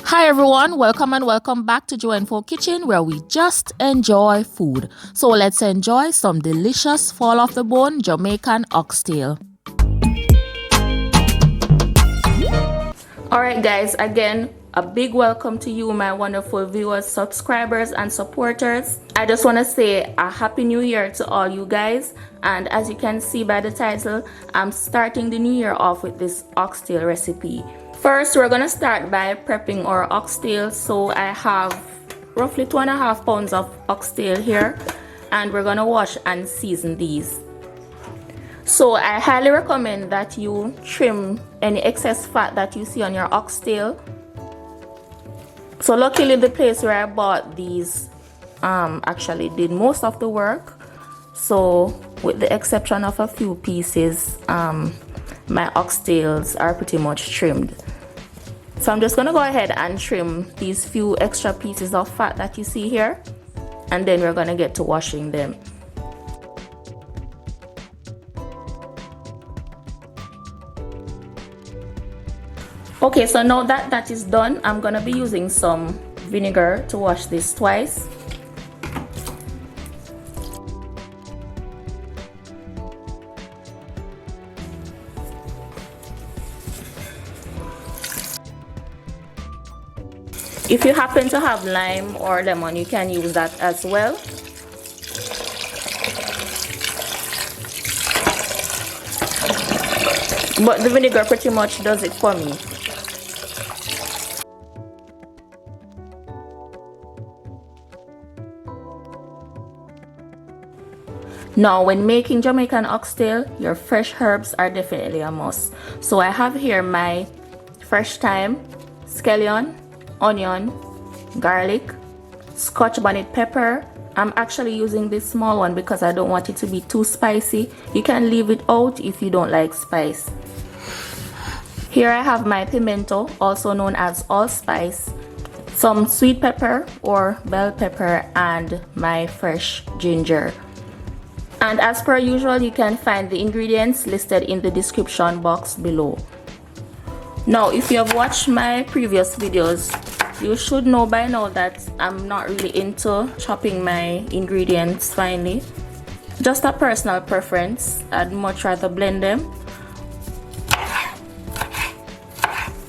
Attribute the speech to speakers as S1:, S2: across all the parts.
S1: Hi everyone, welcome and welcome back to JUENFO Kitchen where we just enjoy food. So let's enjoy some delicious fall off the bone Jamaican oxtail. Alright guys, again, a big welcome to you, my wonderful viewers, subscribers and supporters. I just want to say a happy new year to all you guys, and as you can see by the title, I'm starting the new year off with this oxtail recipe. First, we're gonna start by prepping our oxtail. So I have roughly 2.5 pounds of oxtail here, and we're gonna wash and season these. So I highly recommend that you trim any excess fat that you see on your oxtail. So luckily the place where I bought these actually did most of the work. So with the exception of a few pieces, my oxtails are pretty much trimmed. So I'm just going to go ahead and trim these few extra pieces of fat that you see here, and then we're going to get to washing them. Okay, so now that that is done, I'm going to be using some vinegar to wash this twice. If you happen to have lime or lemon, you can use that as well. But the vinegar pretty much does it for me. Now, when making Jamaican oxtail, your fresh herbs are definitely a must. So I have here my fresh thyme, scallion, onion, garlic, Scotch bonnet pepper. I'm actually using this small one because I don't want it to be too spicy. You can leave it out if you don't like spice. Here I have my pimento, also known as allspice, some sweet pepper or bell pepper, and my fresh ginger. And as per usual, you can find the ingredients listed in the description box below. Now, if you have watched my previous videos, you should know by now that I'm not really into chopping my ingredients finely. Just a personal preference. I'd much rather blend them.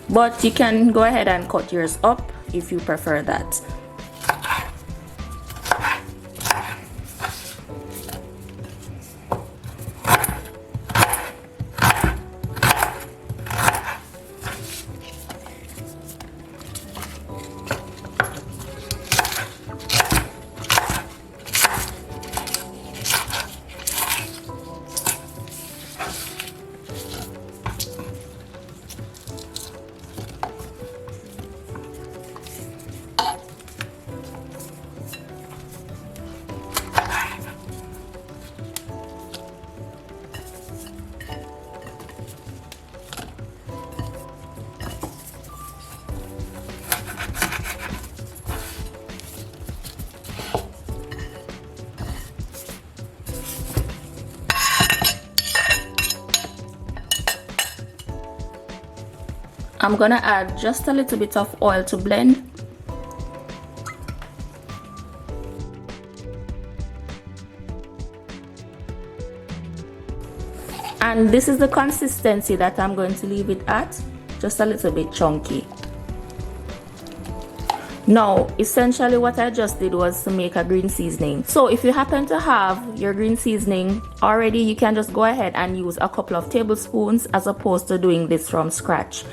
S1: But you can go ahead and cut yours up if you prefer that. I'm gonna add just a little bit of oil to blend. And this is the consistency that I'm going to leave it at, just a little bit chunky. Now, essentially what I just did was to make a green seasoning. So if you happen to have your green seasoning already, you can just go ahead and use a couple of tablespoons as opposed to doing this from scratch.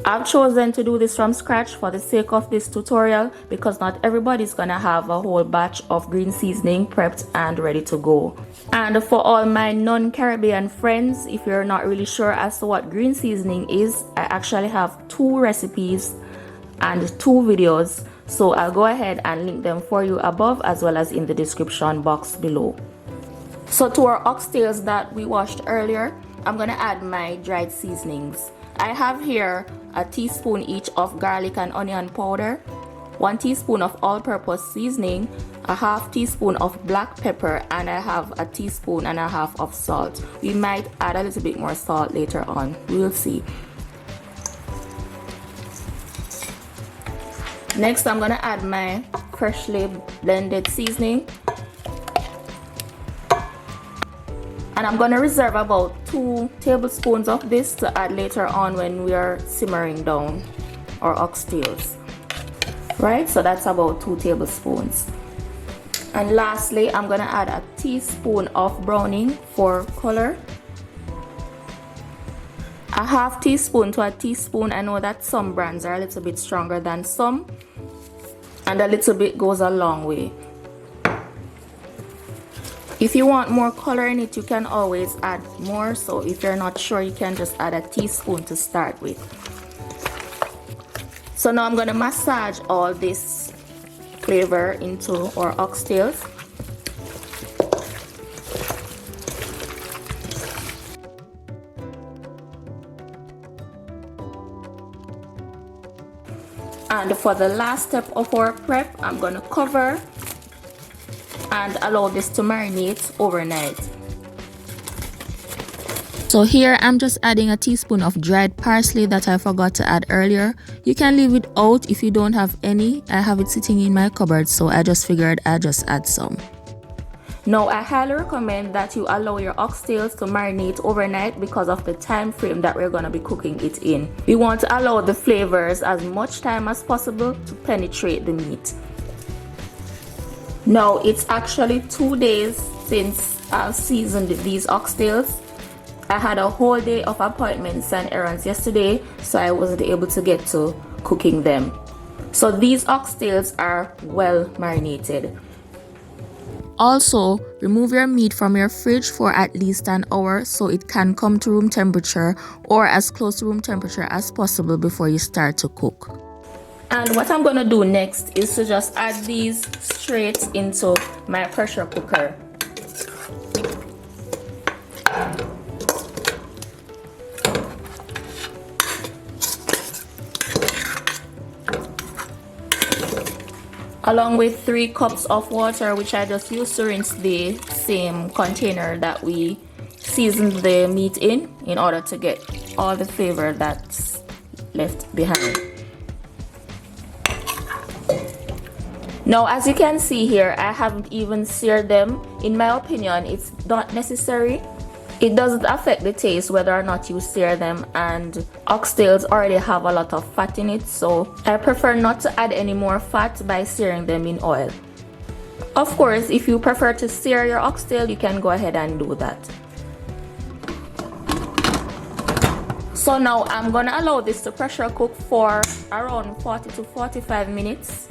S1: I've chosen to do this from scratch for the sake of this tutorial because not everybody's gonna have a whole batch of green seasoning prepped and ready to go. And for all my non-Caribbean friends, if you're not really sure as to what green seasoning is, I actually have 2 recipes and 2 videos. So I'll go ahead and link them for you above as well as in the description box below. So to our oxtails that we washed earlier, I'm gonna add my dried seasonings. I have here a teaspoon each of garlic and onion powder, 1 teaspoon of all-purpose seasoning, a half teaspoon of black pepper, and I have a teaspoon and a half of salt. We might add a little bit more salt later on, we'll see. Next, I'm gonna add my freshly blended seasoning. And I'm gonna reserve about 2 tablespoons of this to add later on when we are simmering down our oxtails. Right, so that's about 2 tablespoons. And lastly, I'm gonna add a teaspoon of browning for color. A half teaspoon to a teaspoon. I know that some brands are a little bit stronger than some, and a little bit goes a long way. If you want more color in it, you can always add more. So if you're not sure, you can just add a teaspoon to start with. So now I'm going to massage all this flavor into our oxtails. And for the last step of our prep, I'm going to cover and allow this to marinate overnight. So here I'm just adding a teaspoon of dried parsley that I forgot to add earlier. You can leave it out if you don't have any. I have it sitting in my cupboard, so I just figured I'd just add some. Now I highly recommend that you allow your oxtails to marinate overnight because of the time frame that we're going to be cooking it in. We want to allow the flavors as much time as possible to penetrate the meat. Now it's actually 2 days since I've seasoned these oxtails. I had a whole day of appointments and errands yesterday, so I wasn't able to get to cooking them. So these oxtails are well marinated. Also, remove your meat from your fridge for at least an hour so it can come to room temperature or as close to room temperature as possible before you start to cook. And what I'm going to do next is to just add these straight into my pressure cooker. Along with 3 cups of water, which I just used to rinse the same container that we seasoned the meat in order to get all the flavor that's left behind. Now, as you can see here, I haven't even seared them. In my opinion, it's not necessary. It doesn't affect the taste whether or not you sear them, and oxtails already have a lot of fat in it, so I prefer not to add any more fat by searing them in oil. Of course, if you prefer to sear your oxtail, you can go ahead and do that. So now I'm gonna allow this to pressure cook for around 40 to 45 minutes.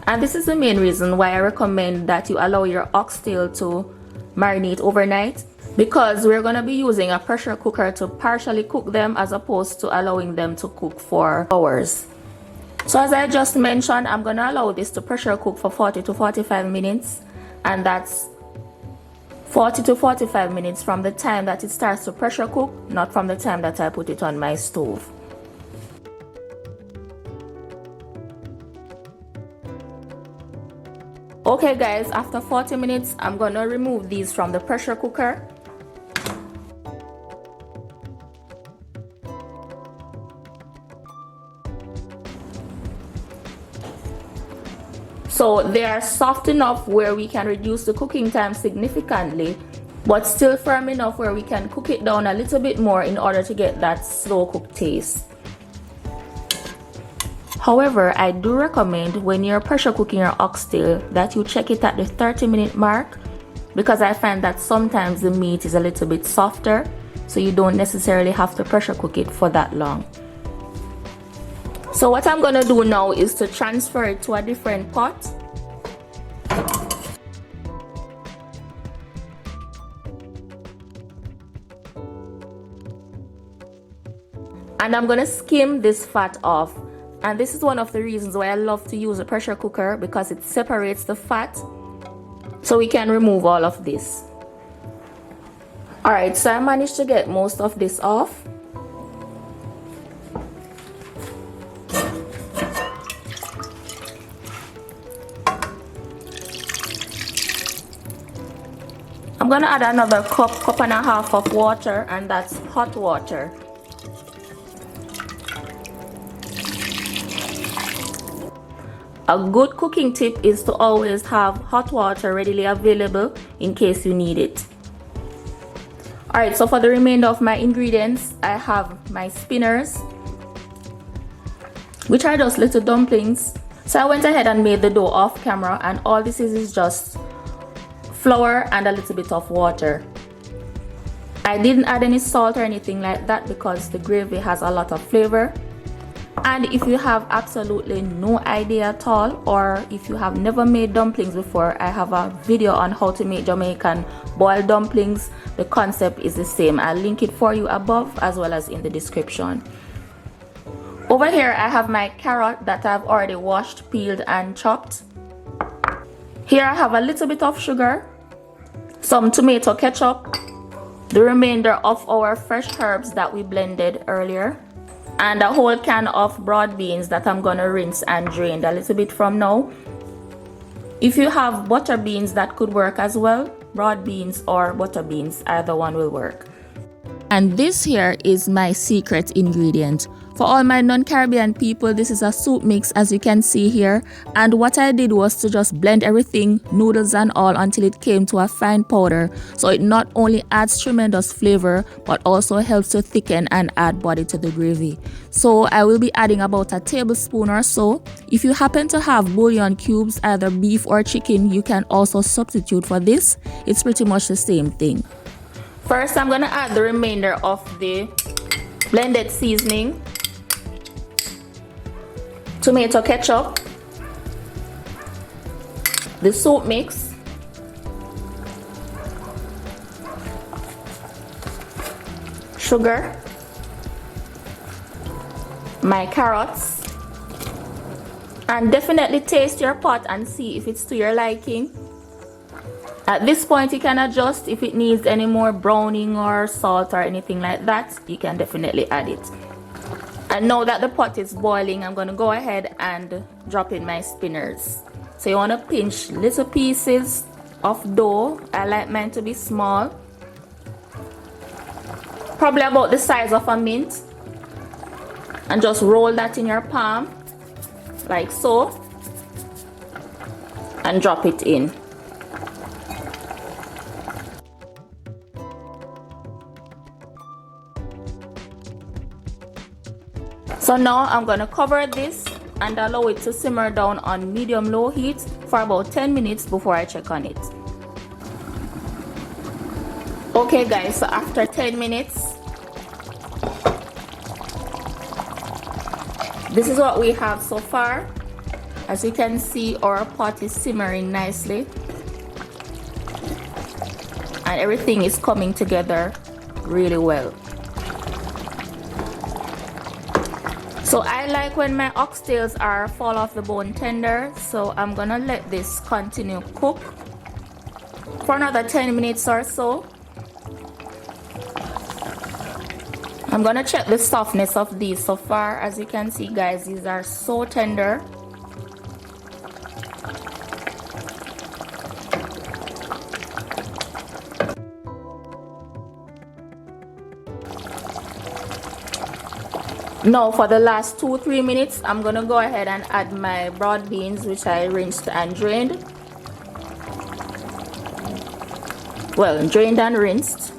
S1: And this is the main reason why I recommend that you allow your oxtail to marinate overnight, because we're going to be using a pressure cooker to partially cook them as opposed to allowing them to cook for hours. So as I just mentioned, I'm going to allow this to pressure cook for 40 to 45 minutes, and that's 40 to 45 minutes from the time that it starts to pressure cook, not from the time that I put it on my stove. Okay guys, after 40 minutes, I'm gonna remove these from the pressure cooker. So they are soft enough where we can reduce the cooking time significantly, but still firm enough where we can cook it down a little bit more in order to get that slow cook taste. However, I do recommend when you're pressure cooking your oxtail that you check it at the 30-minute mark, because I find that sometimes the meat is a little bit softer, so you don't necessarily have to pressure cook it for that long. So what I'm gonna do now is to transfer it to a different pot. And I'm gonna skim this fat off. And this is one of the reasons why I love to use a pressure cooker, because it separates the fat so we can remove all of this. Alright, so I managed to get most of this off. I'm gonna add another cup and a half of water, and that's hot water. A good cooking tip is to always have hot water readily available in case you need it. Alright, so for the remainder of my ingredients, I have my spinners, which are just little dumplings. So I went ahead and made the dough off camera, and all this is just flour and a little bit of water. I didn't add any salt or anything like that because the gravy has a lot of flavor. And if you have absolutely no idea at all, or if you have never made dumplings before, I have a video on how to make Jamaican boiled dumplings. The concept is the same. I'll link it for you above as well as in the description. Over here I have my carrot that I've already washed, peeled and chopped. Here I have a little bit of sugar, some tomato ketchup, the remainder of our fresh herbs that we blended earlier, and a whole can of broad beans that I'm gonna rinse and drain a little bit from now. If you have butter beans, that could work as well. Broad beans or butter beans, either one will work. And this here is my secret ingredient. For all my non-Caribbean people, this is a soup mix, as you can see here. And what I did was to just blend everything, noodles and all, until it came to a fine powder. So it not only adds tremendous flavor, but also helps to thicken and add body to the gravy. So I will be adding about a tablespoon or so. If you happen to have bouillon cubes, either beef or chicken, you can also substitute for this. It's pretty much the same thing. First, I'm gonna add the remainder of the blended seasoning, tomato ketchup, the soup mix, sugar, my carrots, and definitely taste your pot and see if it's to your liking. At this point you can adjust if it needs any more browning or salt or anything like that. You can definitely add it. And now that the pot is boiling, I'm going to go ahead and drop in my spinners. So you want to pinch little pieces of dough. I like mine to be small, probably about the size of a mint, and just roll that in your palm like so and drop it in. So now I'm going to cover this and allow it to simmer down on medium-low heat for about 10 minutes before I check on it. Okay guys, so after 10 minutes, this is what we have so far. As you can see, our pot is simmering nicely and everything is coming together really well. So I like when my oxtails are fall off the bone tender, so I'm gonna let this continue cook for another 10 minutes or so. I'm gonna check the softness of these so far. As you can see guys, these are so tender. Now for the last 2-3 minutes, I'm gonna go ahead and add my broad beans, which I rinsed and drained. Well, drained and rinsed.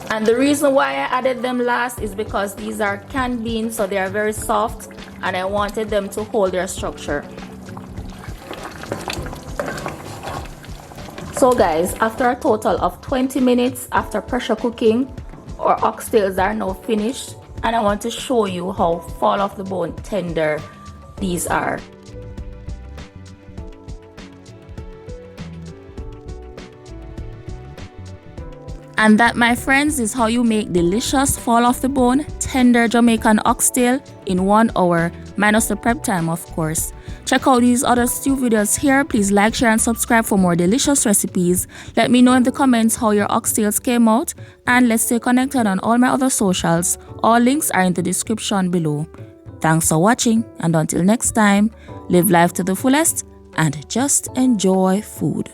S1: And the reason why I added them last is because these are canned beans, so they are very soft and I wanted them to hold their structure. So guys, after a total of 20 minutes after pressure cooking, our oxtails are now finished, and I want to show you how fall off the bone tender these are. And that, my friends, is how you make delicious fall off the bone tender Jamaican oxtail in 1 hour, minus the prep time of course. Check out these other stew videos here. Please like, share and subscribe for more delicious recipes. Let me know in the comments how your oxtails came out, and let's stay connected on all my other socials. All links are in the description below. Thanks for watching, and until next time, live life to the fullest and just enjoy food.